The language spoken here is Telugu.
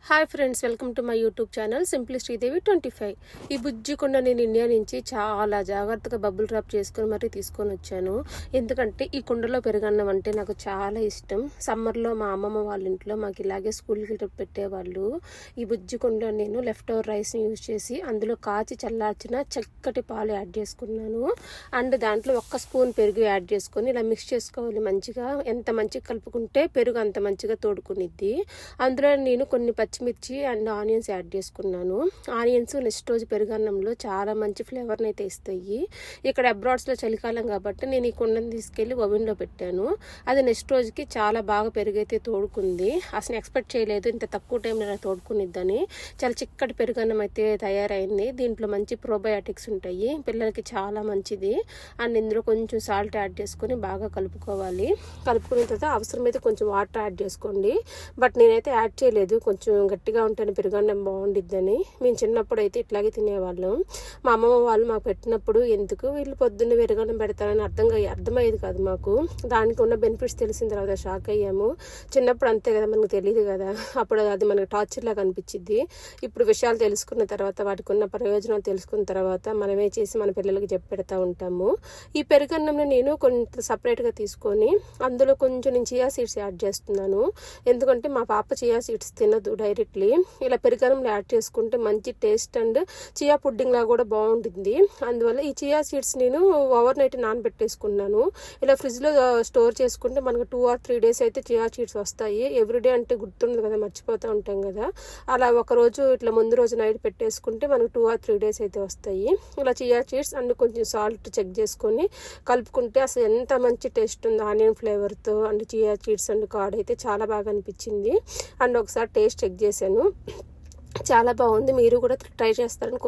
Hi friends, welcome to my YouTube channel simply Sridevi 25. ఈ బుజ్జి కుండ నేను ఇండియా నుంచి చాలా జాగ్రత్తగా బబుల్ ర్యాప్ చేసుకొని మరీ తీసుకొని వచ్చాను. ఎందుకంటే ఈ కుండలో పెరుగన్నం అంటే నాకు చాలా ఇష్టం. సమ్మర్లో మా అమ్మమ్మ వాళ్ళ ఇంట్లో మాకు ఇలాగే స్కూల్కి పెట్టేవాళ్ళు. ఈ బుజ్జి కుండ నేను లెఫ్ట్ ఓవర్ రైస్ని యూజ్ చేసి అందులో కాచి చల్లార్చిన చక్కటి పాలు యాడ్ చేసుకున్నాను. అండ్ దాంట్లో 1 స్పూన్ పెరుగు యాడ్ చేసుకొని ఇలా మిక్స్ చేసుకోవాలి మంచిగా. ఎంత మంచిగా కలుపుకుంటే పెరుగు అంత మంచిగా తోడుకునిద్ది. అందులో నేను కొన్ని పచ్చిమిర్చి అండ్ ఆనియన్స్ యాడ్ చేసుకున్నాను. ఆనియన్స్ నెక్స్ట్ రోజు పెరుగన్నంలో చాలా మంచి ఫ్లేవర్ని అయితే ఇస్తాయి. ఇక్కడ అబ్రాడ్స్లో చలికాలం కాబట్టి నేను ఈ కుండను తీసుకెళ్ళి ఓవెన్లో పెట్టాను. అది నెక్స్ట్ రోజుకి చాలా బాగా పెరుగైతే తోడుకుంది. అసలు ఎక్స్పెక్ట్ చేయలేదు ఇంత తక్కువ టైంలో ఇలా తోడుకునిద్దని. చాలా చిక్కటి పెరుగన్నం అయితే తయారైంది. దీంట్లో మంచి ప్రోబయాటిక్స్ ఉంటాయి, పిల్లలకి చాలా మంచిది. అండ్ ఇందులో కొంచెం సాల్ట్ యాడ్ చేసుకొని బాగా కలుపుకోవాలి. కలుపుకున్న తర్వాత అవసరమైతే కొంచెం వాటర్ యాడ్ చేసుకోండి. బట్ నేనైతే యాడ్ చేయలేదు, కొంచెం గట్టిగా ఉంటేనే పెరుగన్నం బాగుండిద్దని. మేము చిన్నప్పుడు అయితే ఇట్లాగే తినేవాళ్ళం. మా అమ్మమ్మ వాళ్ళు మాకు పెట్టినప్పుడు ఎందుకు వీళ్ళు పొద్దున్న పెరుగన్నం పెడతారని అర్థమయ్యేది కాదు మాకు. దానికి ఉన్న బెనిఫిట్స్ తెలిసిన తర్వాత షాక్ అయ్యాము. చిన్నప్పుడు అంతే కదా, మనకు తెలియదు కదా, అప్పుడు అది మనకు టార్చర్ లాగా అనిపించింది. ఇప్పుడు విషయాలు తెలుసుకున్న తర్వాత, వాటికి ఉన్న ప్రయోజనాలు తెలుసుకున్న తర్వాత మనమే చేసి మన పిల్లలకి చెప్పి పెడతా ఉంటాము. ఈ పెరుగన్నంని నేను కొంత సపరేట్గా తీసుకొని అందులో కొంచెం నేను చియా సీడ్స్ యాడ్ చేస్తున్నాను. ఎందుకంటే మా పాప చియా సీడ్స్ తినదు డైరెక్ట్లీ. ఇలా పెరుగన్నంలో యాడ్ చేసుకుంటే మంచి టేస్ట్ అండ్ చియా పుడ్డింగ్ లాగా కూడా బాగుంటుంది. అందువల్ల ఈ చియా సీడ్స్ నేను ఓవర్ నైట్ నానబెట్టేసుకున్నాను. ఇలా ఫ్రిడ్జ్లో స్టోర్ చేసుకుంటే మనకు 2 or 3 days అయితే చియా సీడ్స్ వస్తాయి. ఎవ్రీడే అంటే గుర్తుండదు కదా, మర్చిపోతూ ఉంటాం కదా. అలా ఒకరోజు ఇట్లా ముందు రోజు నైట్ పెట్టేసుకుంటే మనకు 2 or 3 days అయితే వస్తాయి. ఇలా చియా సీడ్స్ అండ్ కొంచెం సాల్ట్ చెక్ చేసుకొని కలుపుకుంటే అసలు ఎంత మంచి టేస్ట్ ఉంది ఆనియన్ ఫ్లేవర్తో. And chia seeds and curd అయితే చాలా బాగా అనిపించింది. అండ్ ఒకసారి టేస్ట్ చెక్ చేశాను, చాలా బాగుంది. మీరు కూడా ట్రై చేస్తారని